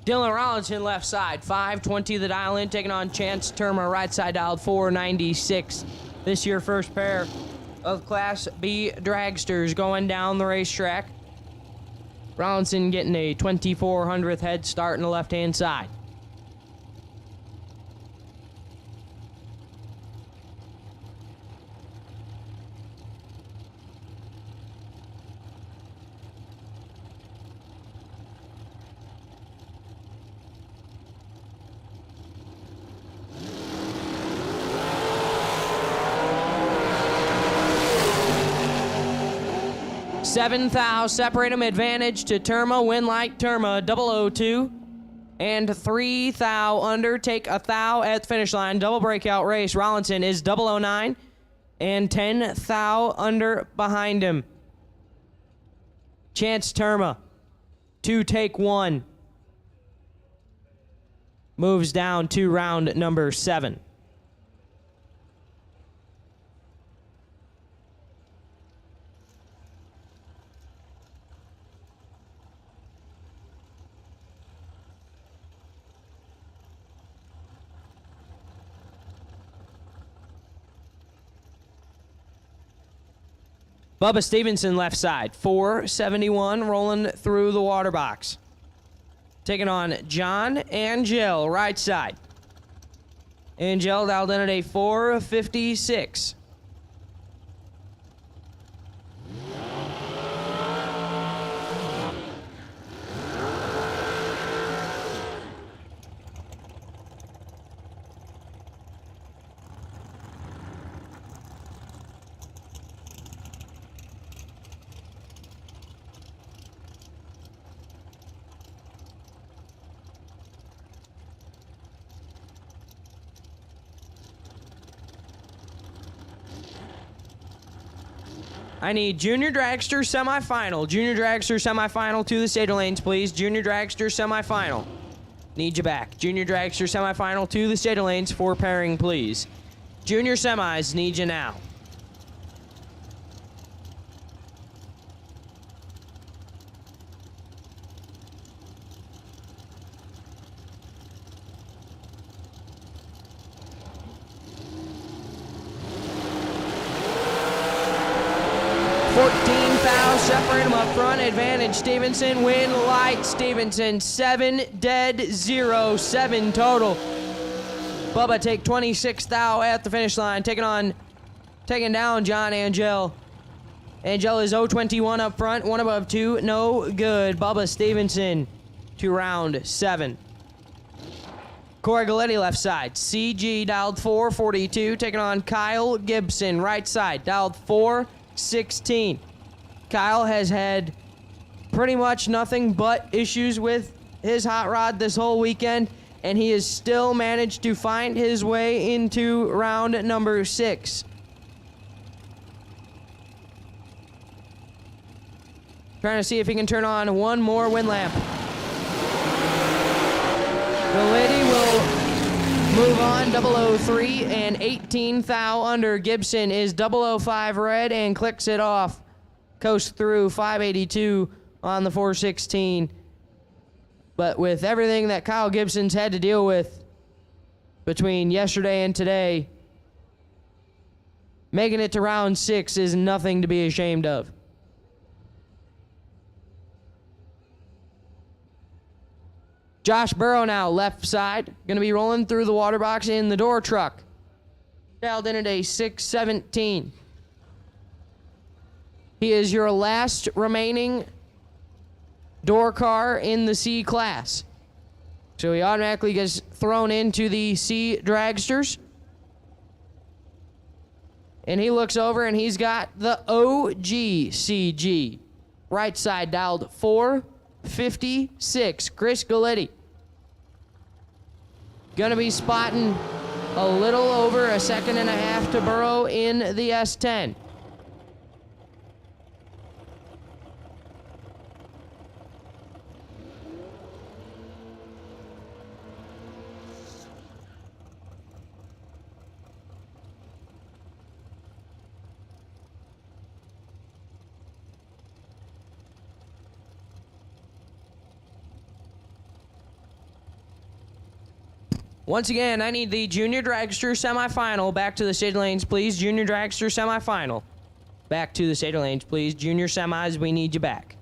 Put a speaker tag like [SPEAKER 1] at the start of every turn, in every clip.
[SPEAKER 1] Dylan Rollinson left side, 520 the dial in, taking on Chance Terma, right side dialed 496. This year first pair of Class B dragsters going down the racetrack. Rollinson getting a 2400th head start in the left-hand side. Seven thou separate him, advantage to Terma, win like Terma, 002. And 3 thou under, take a thou at the finish line, double breakout race. Rollinson is 009 and 10 thou under behind him. Chance Terma, 2 take 1. Moves down to round number 7. Bubba Stevenson left side, 471 rolling through the water box. Taking on John Angel, right side. Angel dialed in at a 456. I need Junior Dragster semifinal. Junior Dragster semifinal to the stage lanes, please. Junior Dragster semifinal. Need you back. Junior Dragster semifinal to the stage lanes for pairing, please. Junior semis, need you now. Separate him up front, advantage Stevenson, win light Stevenson, 7 dead, 0, 7 total. Bubba take 26 thou at the finish line, taking down John Angel. Angel is 021 up front, 1 above 2, no good. Bubba Stevenson to round 7. Corey Galletti left side, CG dialed 442, taking on Kyle Gibson, right side, dialed 416. Kyle has had pretty much nothing but issues with his hot rod this whole weekend, and he has still managed to find his way into round number 6. Trying to see if he can turn on one more wind lamp. The lady will move on, 003 and 18 thou under. Gibson is 005 red and clicks it off. Coast through 582 on the 416. But with everything that Kyle Gibson's had to deal with between yesterday and today, making it to round 6 is nothing to be ashamed of. Josh Burrow now, left side, going to be rolling through the water box in the door truck. Dialed in at a 617. He is your last remaining door car in the C class. So he automatically gets thrown into the C dragsters. And he looks over and he's got the OG CG. Right side dialed 456. Chris Galletti. Gonna be spotting a little over a second and a half to Burrow in the S10. Once again, I need the Junior Dragster semifinal. Back to the stage lanes, please. Junior Dragster semifinal. Back to the stage lanes, please. Junior semis, we need you back.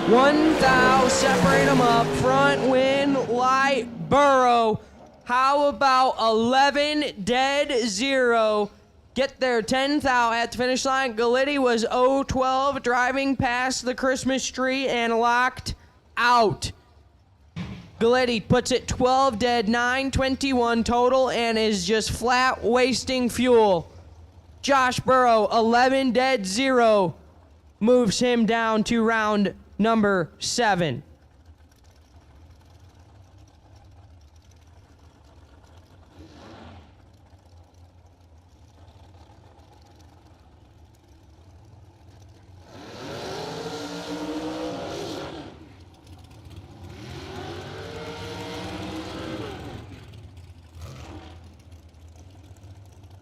[SPEAKER 1] One thou, separate them up. Front, win, light, burrow. How about 11 dead 0? Get there 10 thou at the finish line. Galitti was 0-12, driving past the Christmas tree and locked out. Galitti puts it 12 dead, 9:21 total, and is just flat wasting fuel. Josh Burrow, 11 dead 0, moves him down to round number 7.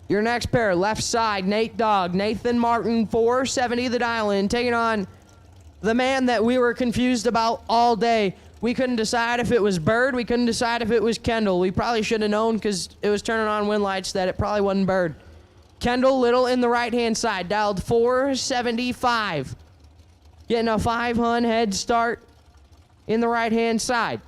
[SPEAKER 1] Your next pair, left side, Nate Dogg, Nathan Martin, 470 the dial in, taking on the man that we were confused about all day. We couldn't decide if it was Bird. We couldn't decide if it was Kendall. We probably should have known because it was turning on wind lights that it probably wasn't Bird. Kendall Little in the right-hand side, dialed 475. Getting a 500 head start in the right-hand side.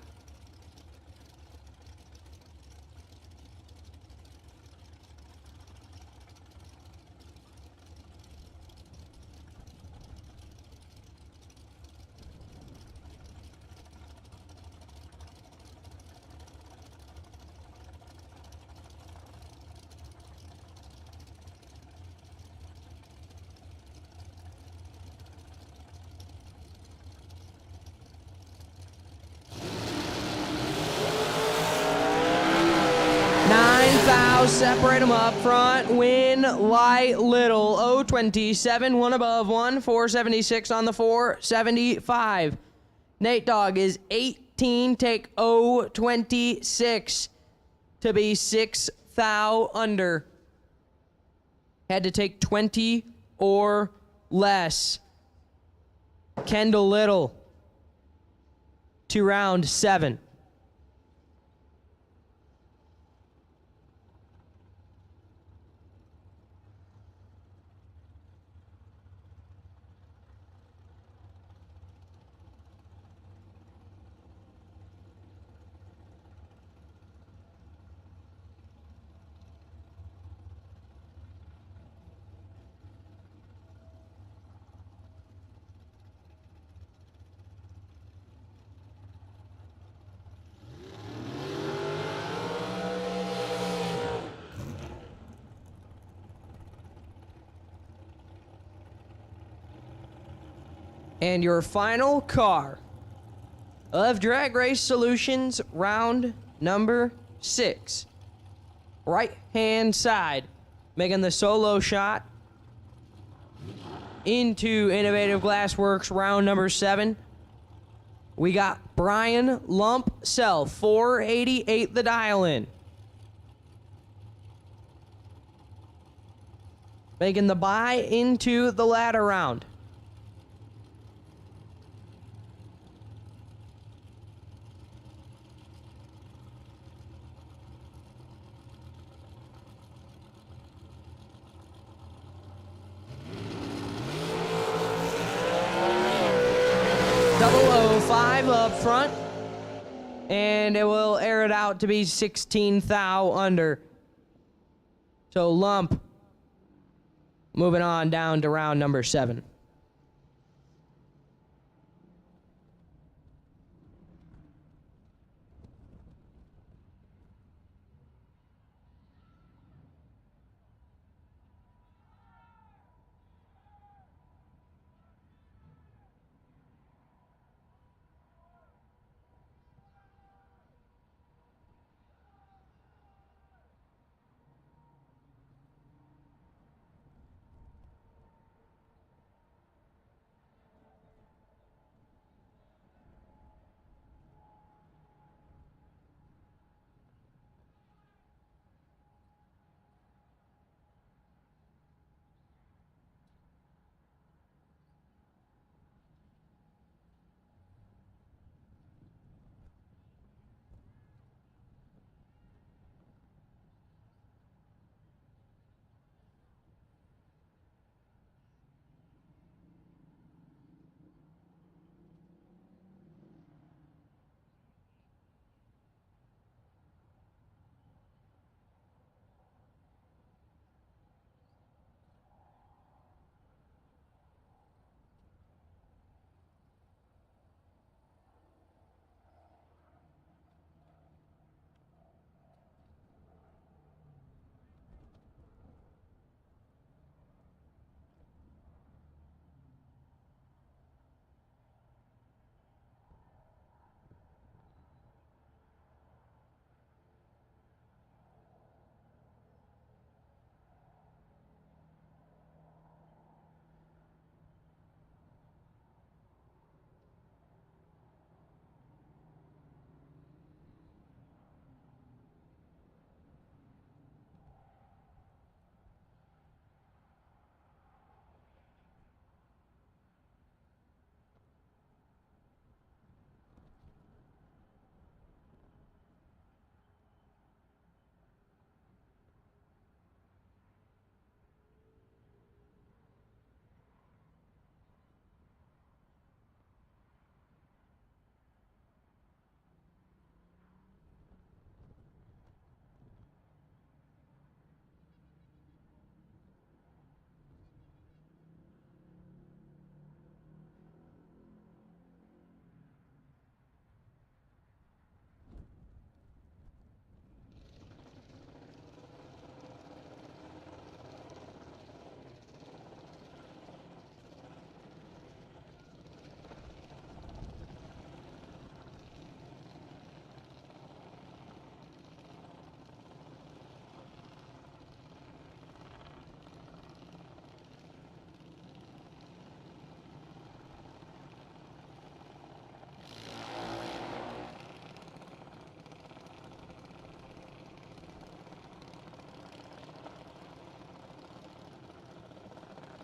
[SPEAKER 1] Separate them up front, win, light, little, 027, one above one, 476 on the 475. Nate Dogg is 18, take 026 to be 6 thou under. Had to take 20 or less. Kendall Little to round 7. And your final car of Drag Race Solutions round number 6. Right-hand side, making the solo shot into Innovative Glassworks round number 7. We got Brian Lump Sell, 488 the dial in. Making the bye into the ladder round. Up front, and it will air it out to be 16 thou under. So Lump moving on down to round number 7.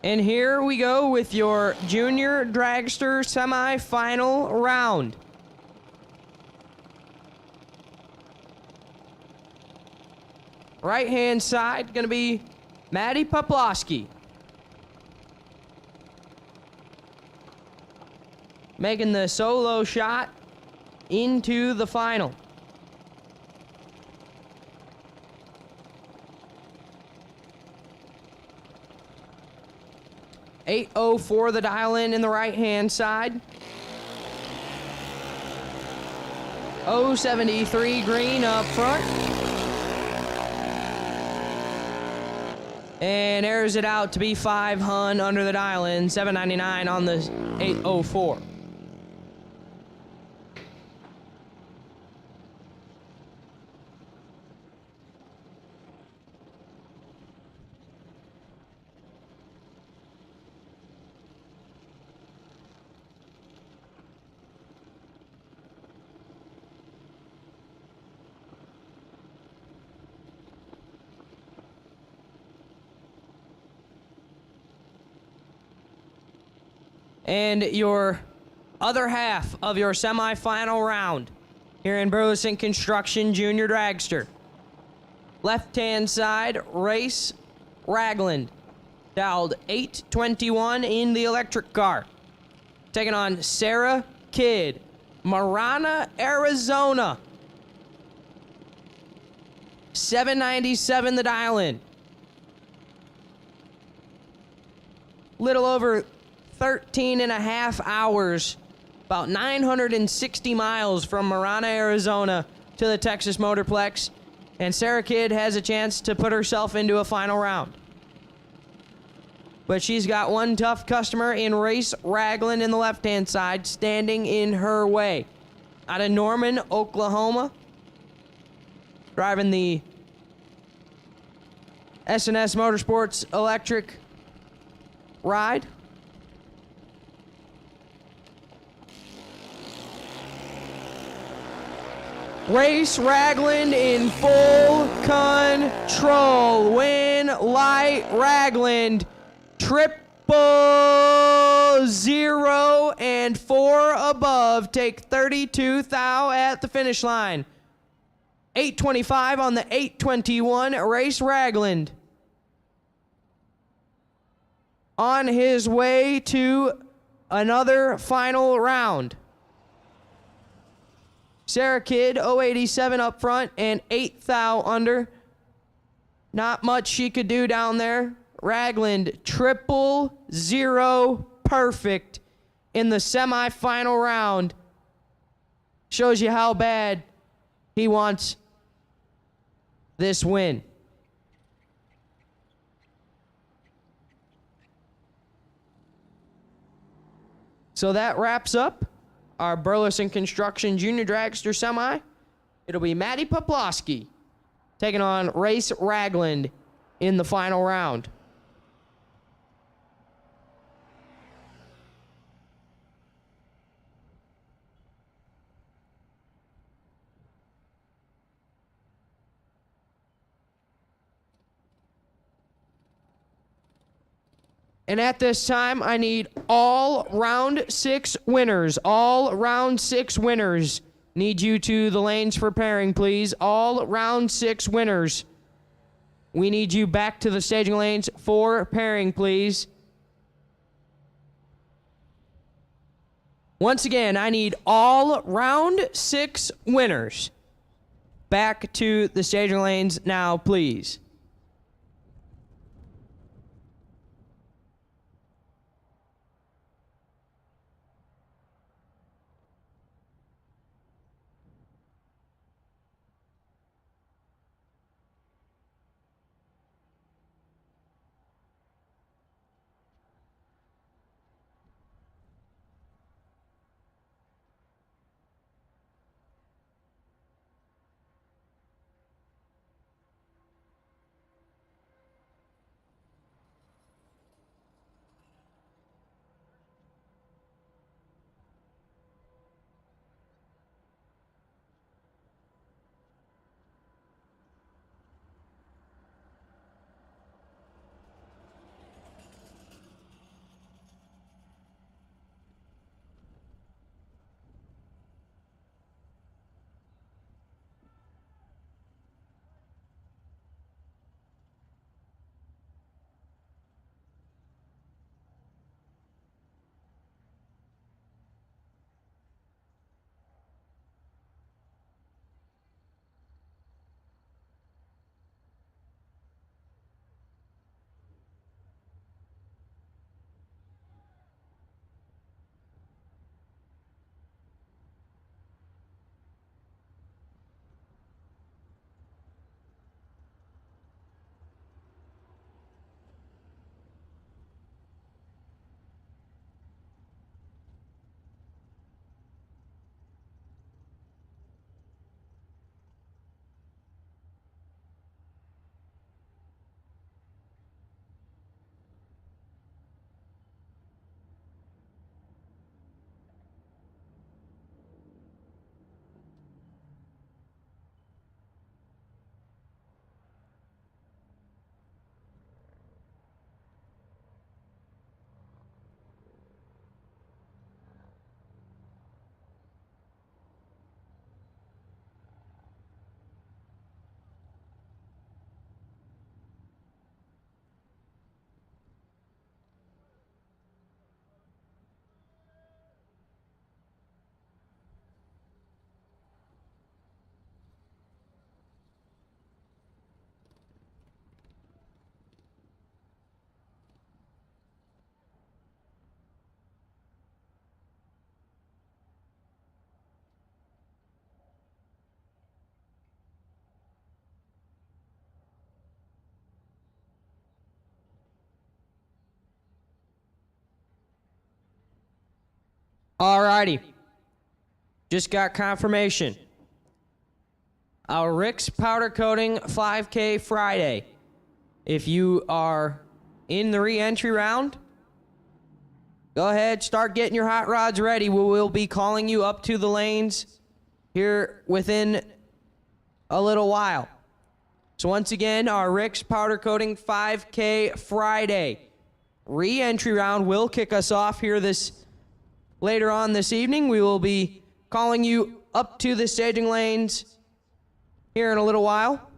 [SPEAKER 1] And here we go with your Junior Dragster semifinal round. Right-hand side, going to be Maddie Poplawski. Making the solo shot into the final. .804 the dial in the right-hand side. 073 green up front. And airs it out to be 500 under the dial in, 799 on the 804. And your other half of your semifinal round here in Burleson Construction Junior Dragster. Left-hand side, Race Ragland. Dialed 821 in the electric car. Taking on Sarah Kidd, Marana, Arizona. 797 the dial-in. Little over 13 and a half hours, about 960 miles from Marana, Arizona to the Texas Motorplex, and Sarah Kidd has a chance to put herself into a final round. But she's got one tough customer in Race Ragland in the left-hand side standing in her way. Out of Norman, Oklahoma, driving the S&S Motorsports electric ride. Race Ragland in full control. Win light Ragland. 000 and 4 above. Take 32 thou at the finish line. 825 on the 821. Race Ragland on his way to another final round. Sarah Kidd, 087 up front and 8 thou under. Not much she could do down there. Ragland, 000 perfect in the semifinal round. Shows you how bad he wants this win. So that wraps up our Burleson Construction Junior Dragster Semi. It'll be Maddie Poplawski taking on Race Ragland in the final round. And at this time, I need all round 6 winners. All round 6 winners. Need you to the lanes for pairing, please. All round 6 winners. We need you back to the staging lanes for pairing, please. Once again, I need all round 6 winners back to the staging lanes now, please. Alrighty. Just got confirmation. Our Rick's Powder Coating 5K Friday. If you are in the re-entry round, go ahead, start getting your hot rods ready. We will be calling you up to the lanes here within a little while. So once again, our Rick's Powder Coating 5K Friday re-entry round will kick us off here later on this evening. We will be calling you up to the staging lanes here in a little while.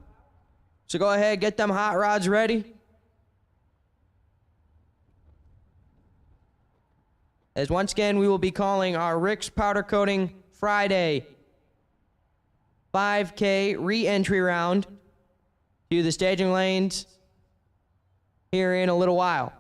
[SPEAKER 1] So go ahead, get them hot rods ready. As once again, we will be calling our Rick's Powder Coating Friday 5K re-entry round to the staging lanes here in a little while.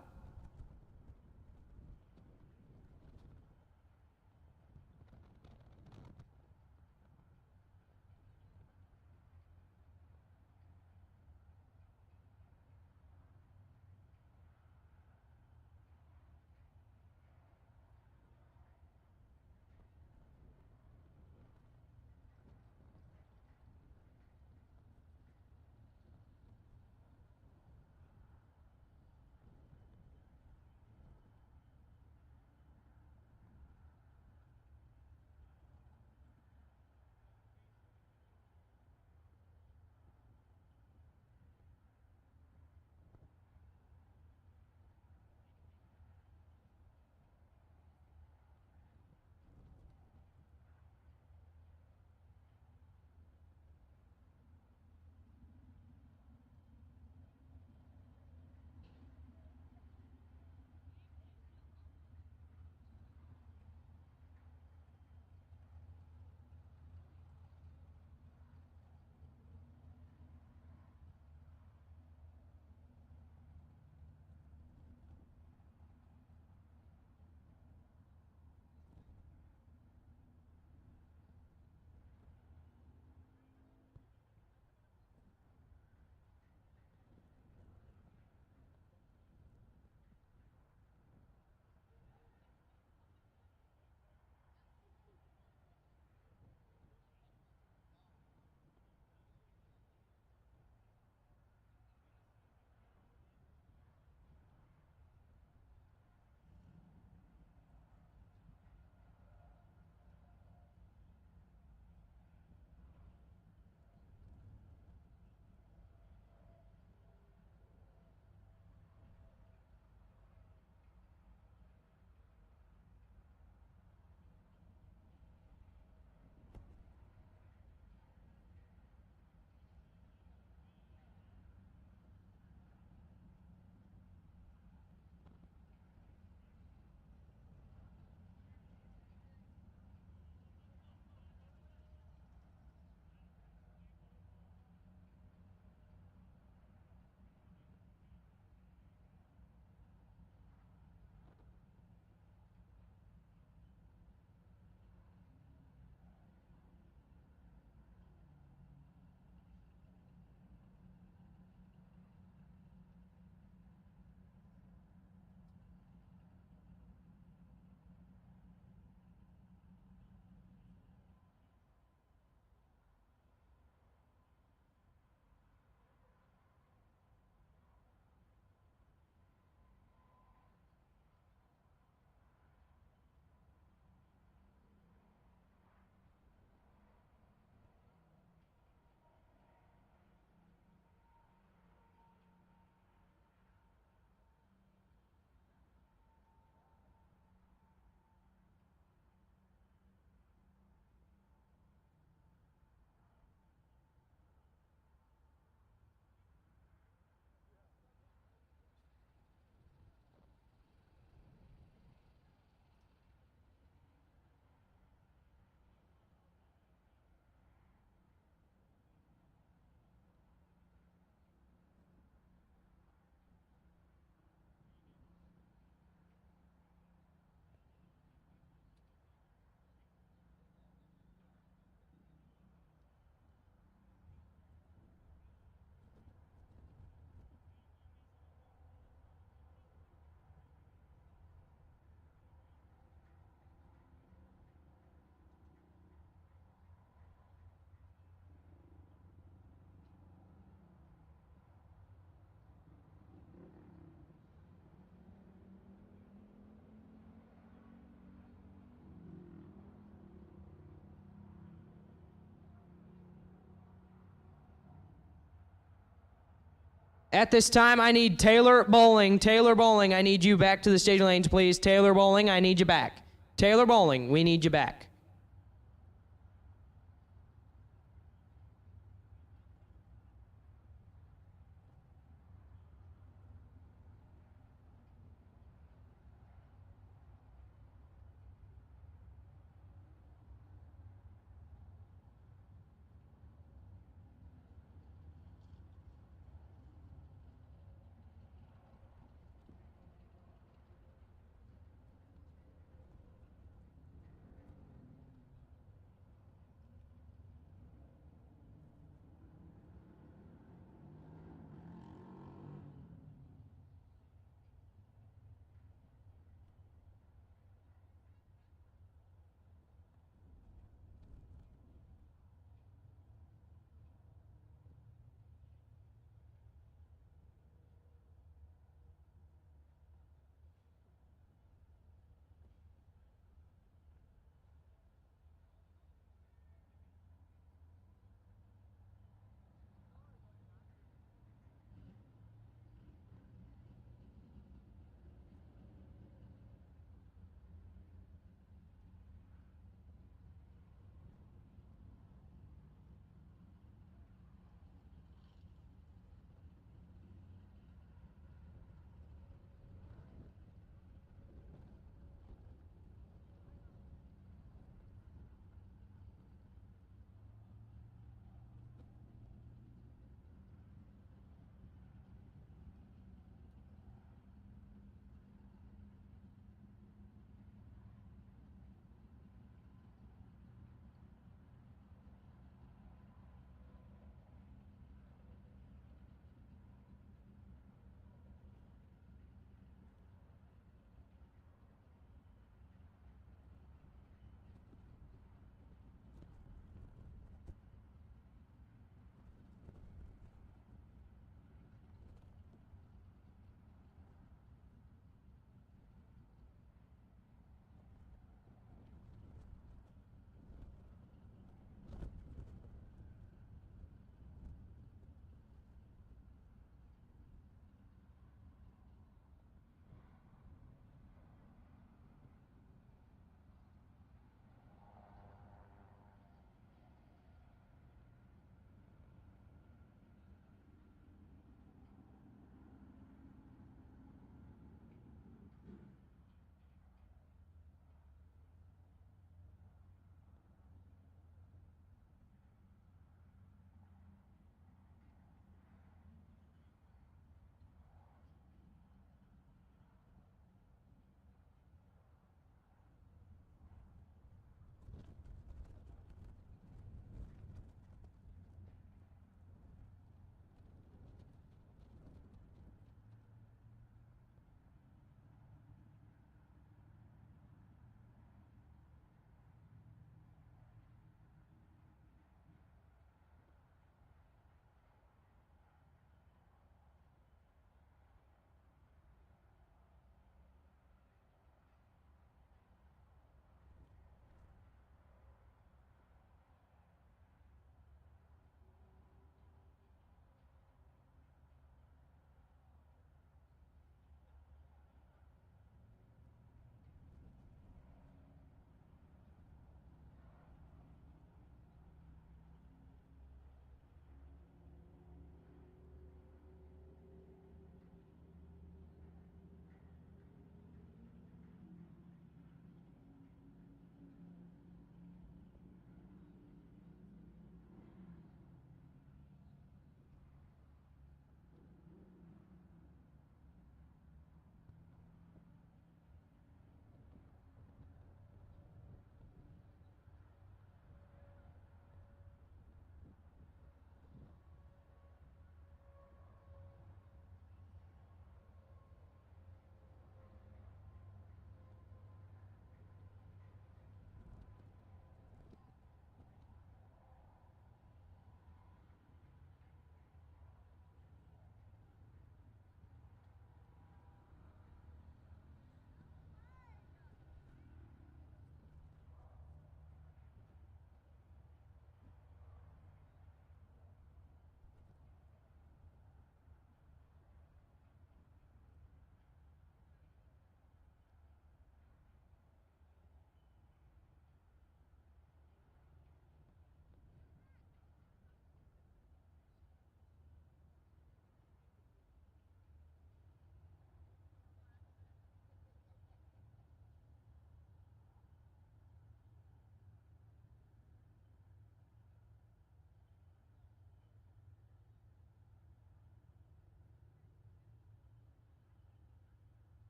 [SPEAKER 1] At this time, I need Taylor Bowling. Taylor Bowling, I need you back to the stage lanes, please. Taylor Bowling, I need you back. Taylor Bowling, we need you back.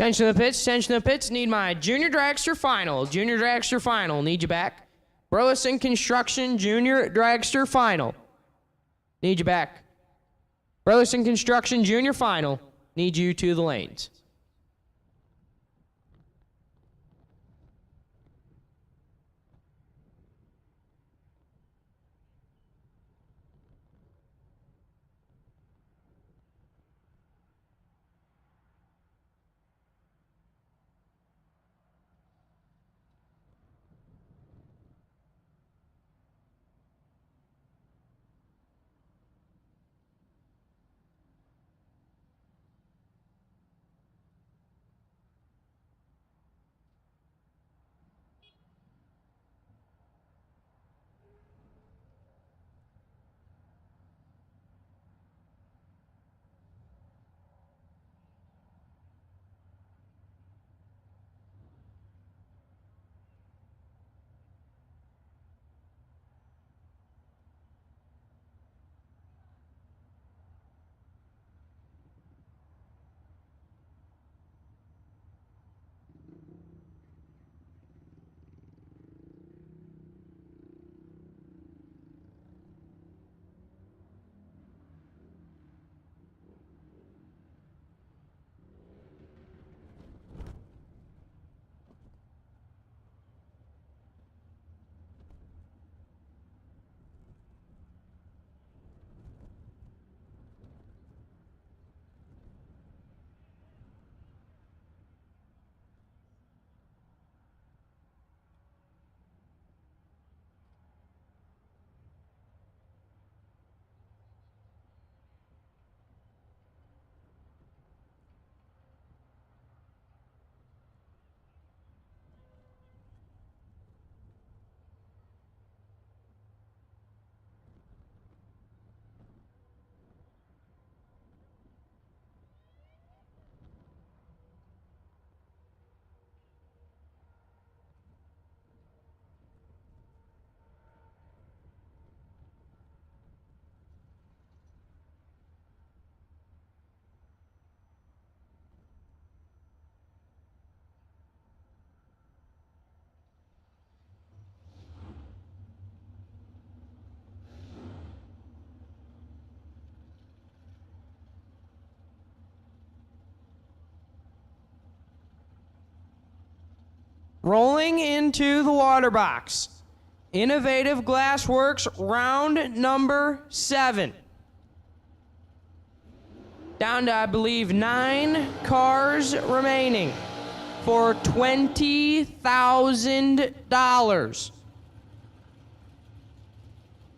[SPEAKER 1] Attention to the pits, attention to the pits. Need my Junior Dragster Final. Junior Dragster Final. Need you back. Burleson Construction Junior Dragster Final. Need you back. Burleson Construction Junior Final. Need you to the lanes. Rolling into the water box. Innovative Glassworks, round number 7. Down to, I believe, 9 cars remaining for $20,000.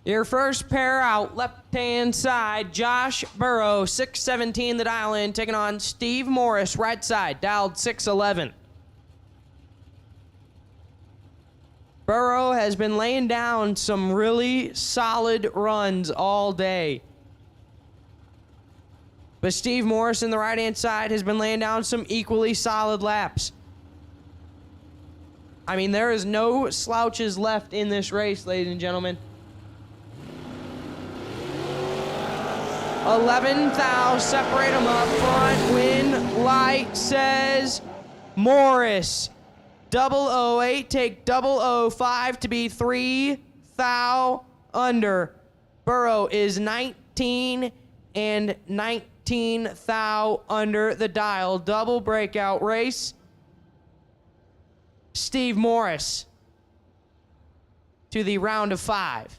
[SPEAKER 1] Your first pair out, left-hand side, Josh Burrow, 617 the dial in, taking on Steve Morris, right side, dialed 611. Burrow has been laying down some really solid runs all day. But Steve Morris in the right-hand side has been laying down some equally solid laps. I mean, there is no slouches left in this race, ladies and gentlemen. 11 thou, separate them up front. Win light says Morris. 008, take 005 to be 3 thou under. Burrow is 19 and 19 thou under the dial. Double breakout race. Steve Morris to the round of 5.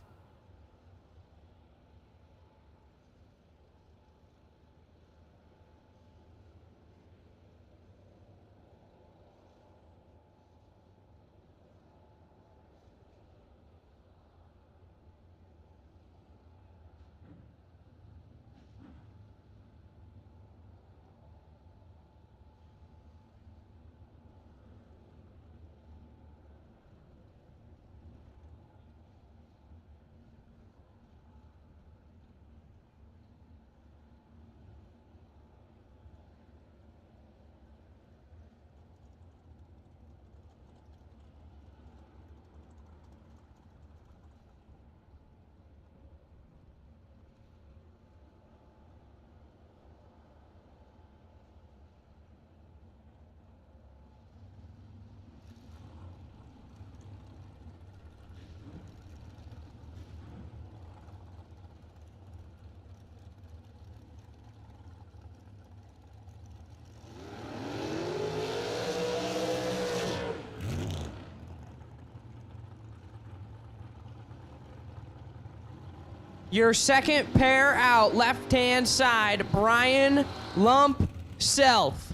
[SPEAKER 1] Your second pair out, left-hand side, Brian Lump Self.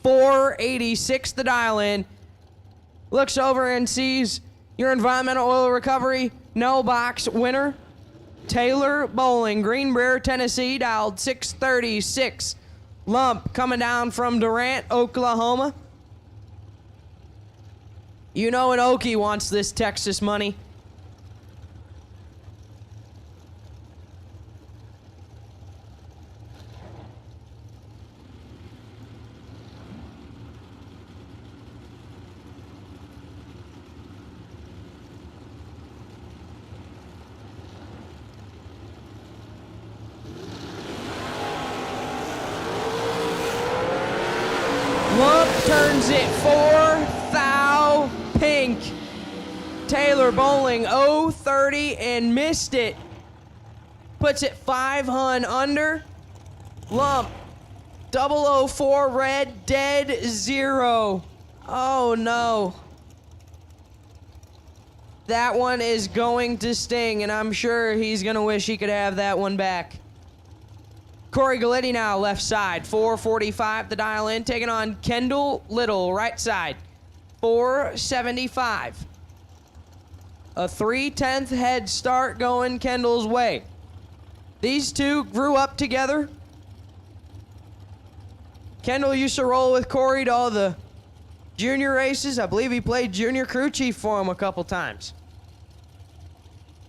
[SPEAKER 1] 486 the dial in. Looks over and sees your environmental oil recovery no box winner, Taylor Bowling, Greenbrier, Tennessee, dialed 636. Lump coming down from Durant, Oklahoma. You know an Okie wants this Texas money. Lump turns it 4-thou pink. Taylor Bowling 0-30 and missed it. Puts it 500 under. Lump 004 red, dead 0. Oh no. That one is going to sting, and I'm sure he's gonna wish he could have that one back. Corey Galletti now, left side, 445 the dial in, taking on Kendall Little, right side, 475. A 3/10 head start going Kendall's way. These two grew up together. Kendall used to roll with Corey to all the junior races. I believe he played junior crew chief for him a couple times.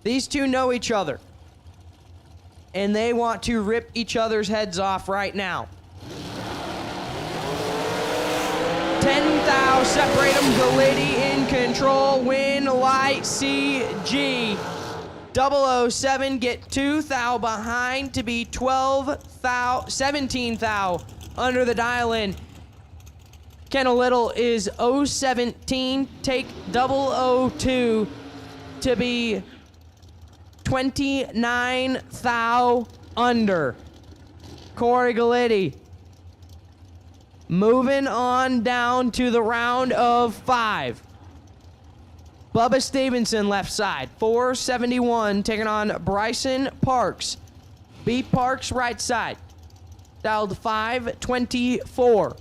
[SPEAKER 1] These two know each other, and they want to rip each other's heads off right now. 10 thou separate them. Galletti in control. Win light CG. 007 get 2 thou behind to be 17 thou under the dial in. Kendall Little is 017. Take 002 to be 29 thou under. Corey Galletti moving on down to the round of 5. Bubba Stevenson left side, 471, taking on Bryson Parks. B Parks right side, dialed 524.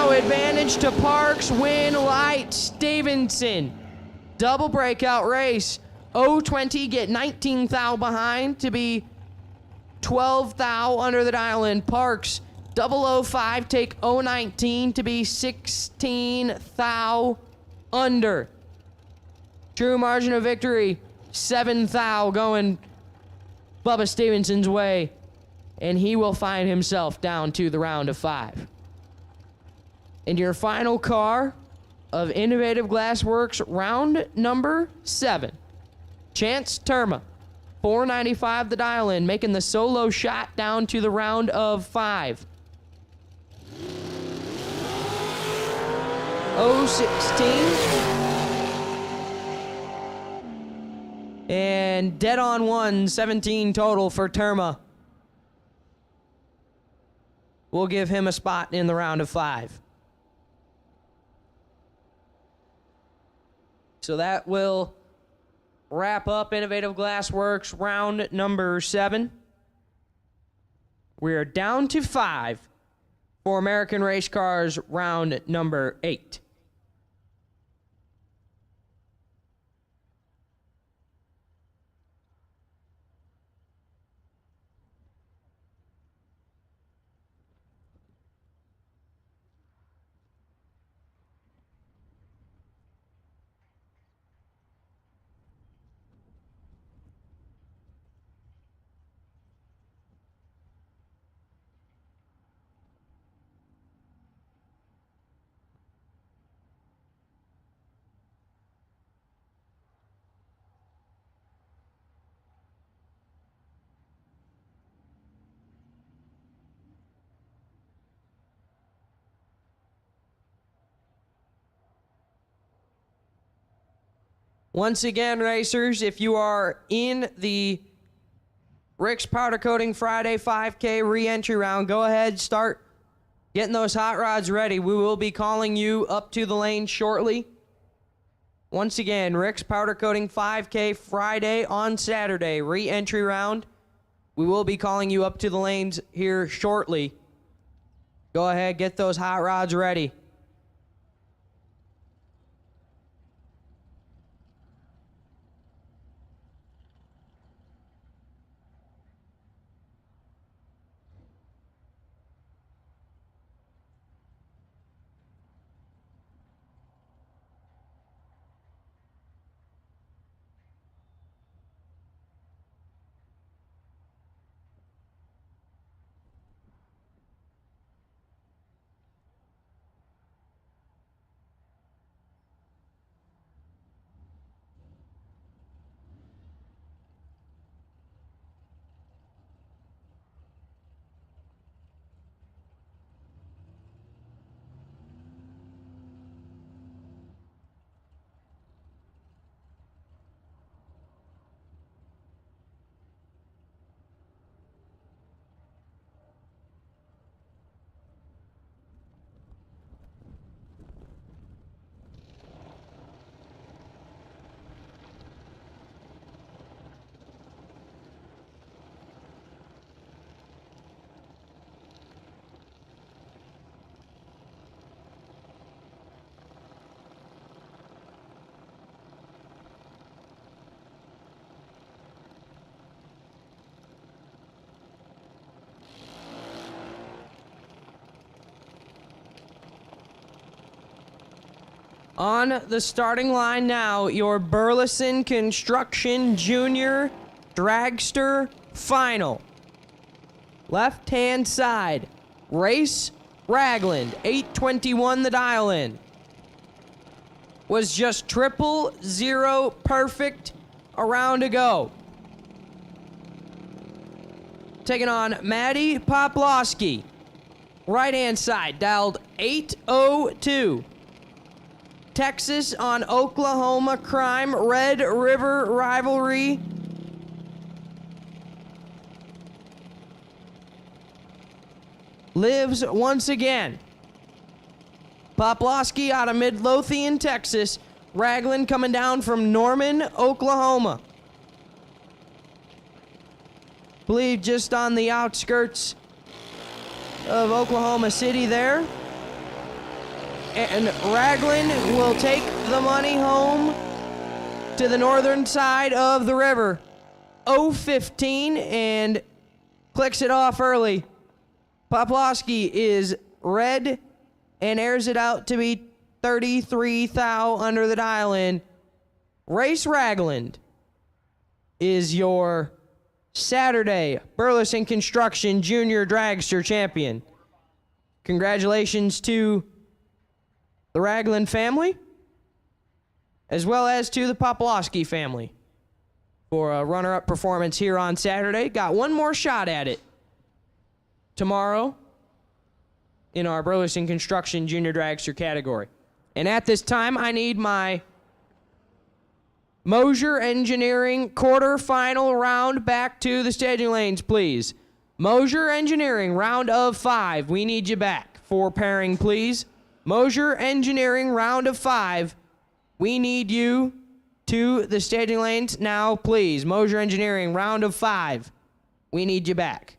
[SPEAKER 1] Advantage to Parks, win light Stevenson. Double breakout race. 020 get 19 thou behind to be 12 thou under the dial in. Parks 005 take 019 to be 16 thou under. True margin of victory 7 thou going Bubba Stevenson's way, and he will find himself down to the round of 5. And your final car of Innovative Glassworks round number 7. Chance Terma, 495 the dial in, making the solo shot down to the round of 5. 016. And dead on 1, 17 total for Terma. We'll give him a spot in the round of 5. So that will wrap up Innovative Glassworks round number 7. We're down to 5 for American Race Cars round number 8. Once again, racers, if you are in the Rick's Powder Coating Friday 5K re-entry round, go ahead, start getting those hot rods ready. We will be calling you up to the lane shortly. Once again, Rick's Powder Coating 5K Friday on Saturday, re-entry round. We will be calling you up to the lanes here shortly. Go ahead, get those hot rods ready. On the starting line now, your Burleson Construction Junior Dragster Final. Left-hand side, Race Ragland, 821 the dial in. Was just 000 perfect a round ago. Taking on Maddie Poplowski. Right-hand side, dialed 802. Texas on Oklahoma crime, Red River rivalry. Lives once again. Poplowski out of Midlothian, Texas. Ragland coming down from Norman, Oklahoma. Believe just on the outskirts of Oklahoma City there. And Ragland will take the money home to the northern side of the river. 0-15 and clicks it off early. Poplowski is red and airs it out to be 33 thou under the dial in. Race Ragland is your Saturday Burleson Construction Junior Dragster champion. Congratulations to the Ragland family, as well as to the Poplowski family for a runner-up performance here on Saturday. Got one more shot at it tomorrow in our Burleson Construction Junior Dragster category. And at this time, I need my Mosier Engineering quarterfinal round back to the staging lanes, please. Mosier Engineering, round of 5. We need you back for pairing, please. Mosier Engineering, round of 5. We need you to the staging lanes now, please. Mosier Engineering, round of 5. We need you back.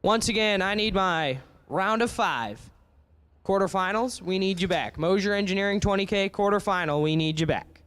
[SPEAKER 1] Once again, I need my round of 5. Quarterfinals, we need you back. Mosier Engineering 20K quarterfinal, we need you back.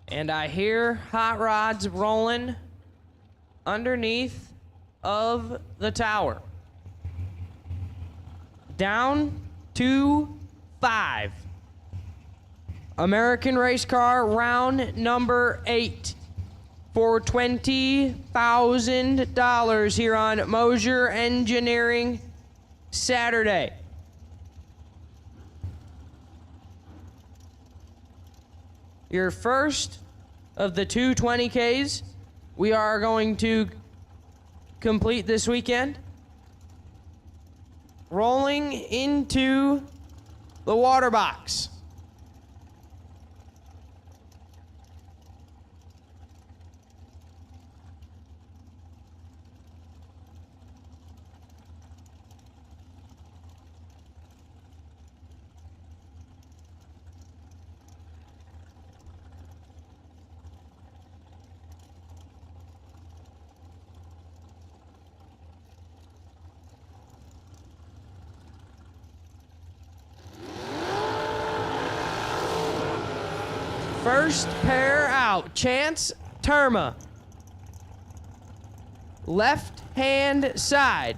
[SPEAKER 1] And I hear hot rods rolling underneath of the tower. Down to 5. American race car round number 8 for $20,000 here on Mosier Engineering Saturday. Your first of the two 20Ks we are going to complete this weekend. Rolling into the water box. First pair out, Chance Terma. Left hand side.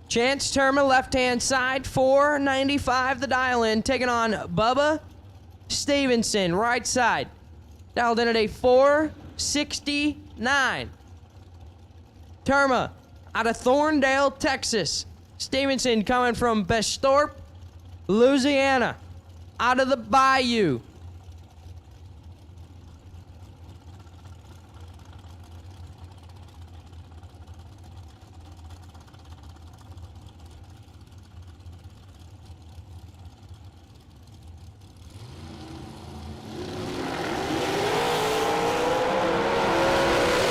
[SPEAKER 1] Chance Terma, left-hand side, $4.95 the dial-in. Taking on Bubba Stevenson, right side. Dialed in at a $4.69. Terma out of Thorndale, Texas. Stevenson coming from Bestorp, Louisiana. Out of the Bayou.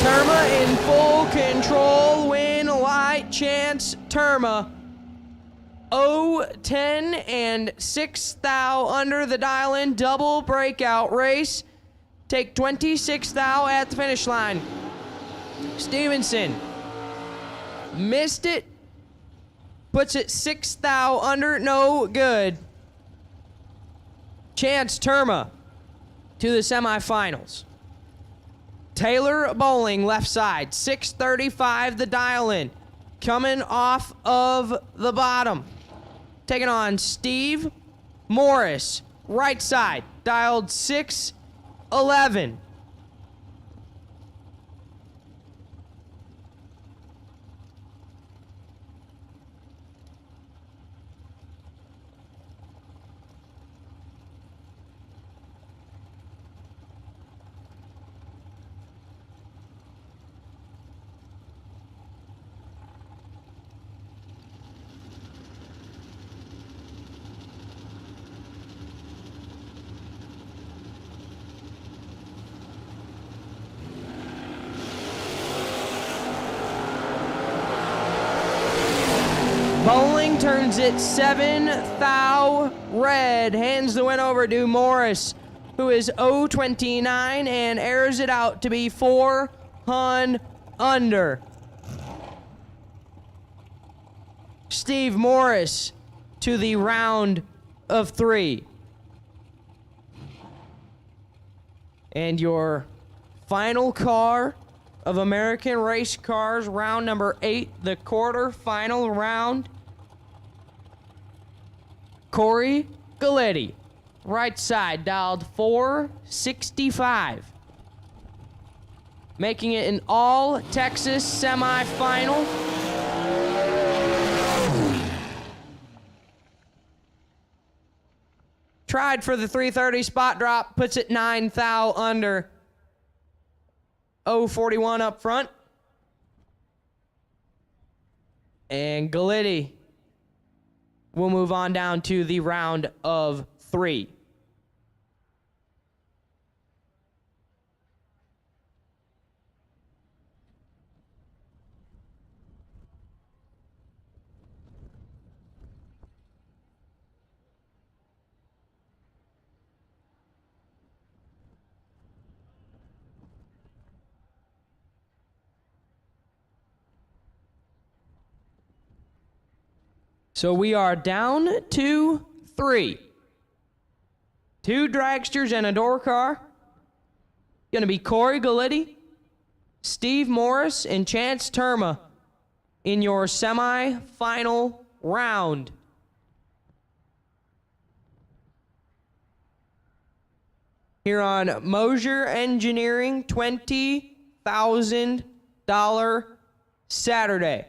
[SPEAKER 1] Terma in full control, win light, Chance Terma. 0-10 and 6 thou under the dial-in, double breakout race. Take 26 thou at the finish line. Stevenson missed it, puts it 6 thou under, no good. Chance Terma to the semifinals. Taylor Bowling, left side, $6.35 the dial-in. Coming off of the bottom. Taking on Steve Morris, right side, dialed $6.11. Bowling turns it 7 thou red, hands the win over to Morris, who is 0-29 and airs it out to be 4 hun under. Steve Morris to the round of 3. And your final car of American Race Cars, round number 8, the quarterfinal round. Corey Galletti, right side, dialed 465. Making it an all-Texas semifinal. Tried for the 330 spot drop, puts it 9 thou under. 041 up front. And Galletti will move on down to the round of 3. So we are down to 3. 2 dragsters and a door car. Gonna be Corey Galletti, Steve Morris, and Chance Terma in your semi-final round. Here on Mosier Engineering, $20,000 Saturday.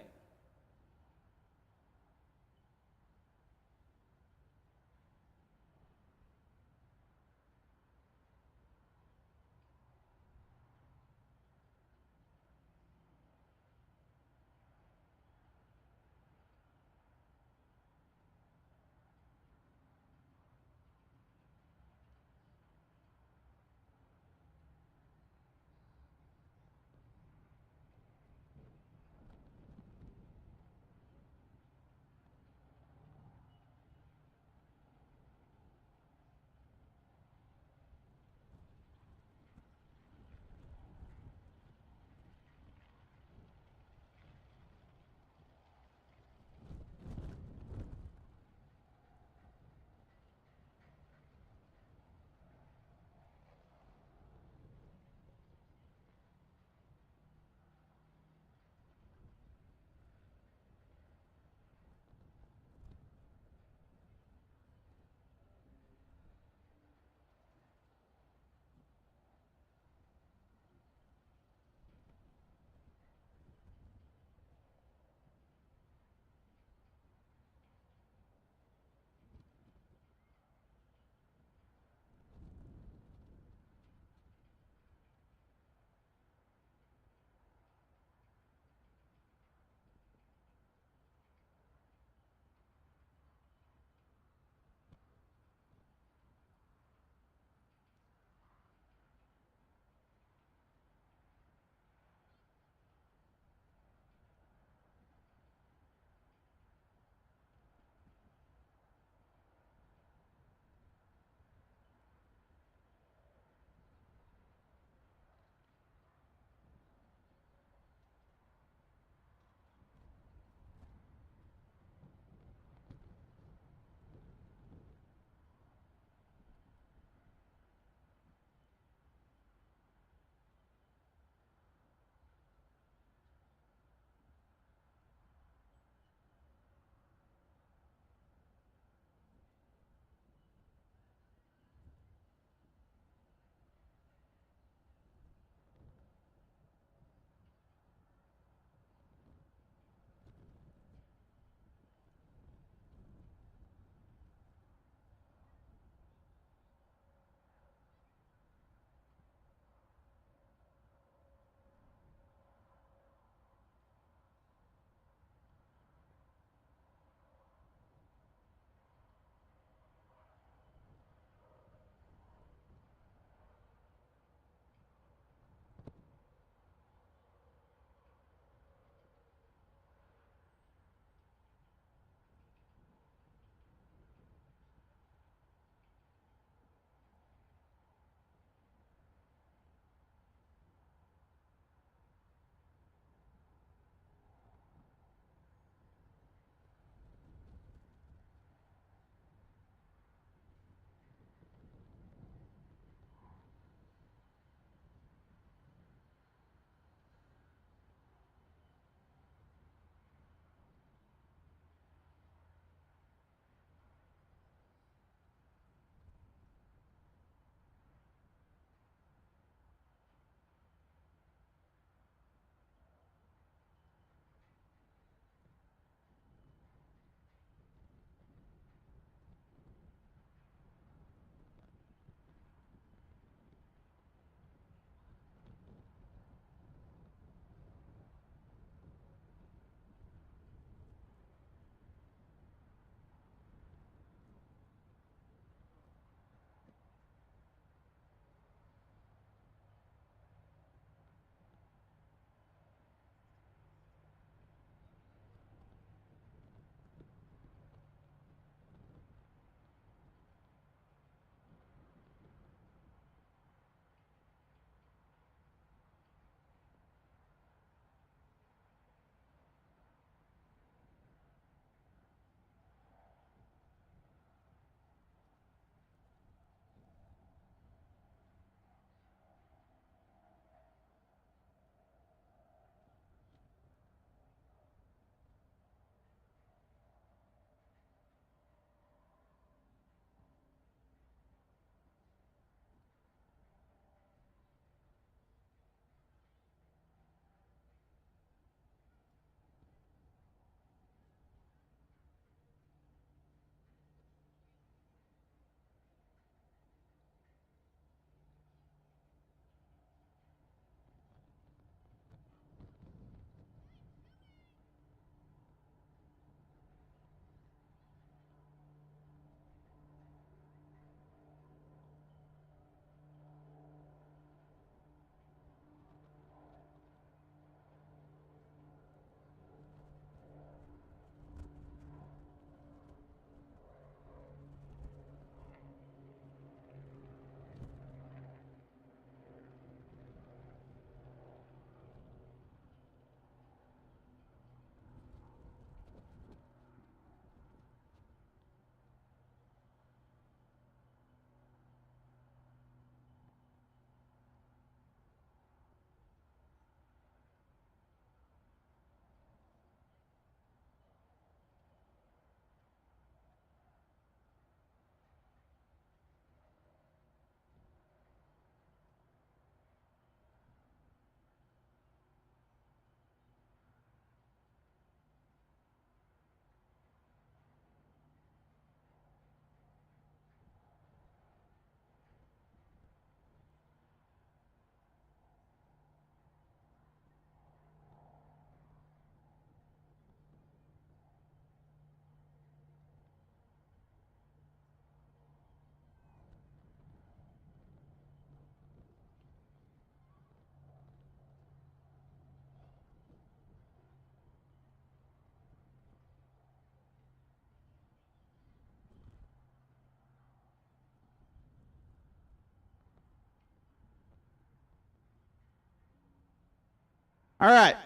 [SPEAKER 2] All right.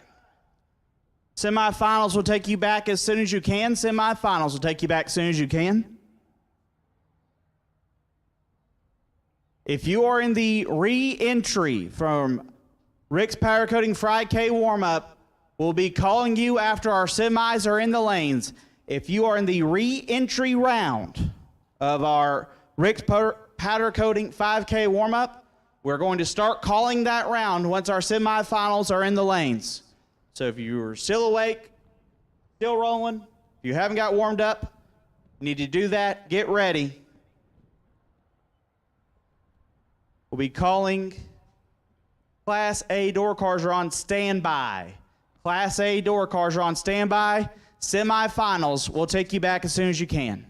[SPEAKER 2] Semifinals will take you back as soon as you can. Semifinals will take you back as soon as you can. If you are in the re-entry from Rick's Powder Coating Fried K warm-up, we'll be calling you after our semis are in the lanes. If you are in the re-entry round of our Rick's Powder Coating 5K warm-up, we're going to start calling that round once our semifinals are in the lanes. So if you're still awake, still rolling, if you haven't got warmed up, you need to do that. Get ready. We'll be calling Class A door cars are on standby. Class A door cars are on standby. Semifinals will take you back as soon as you can.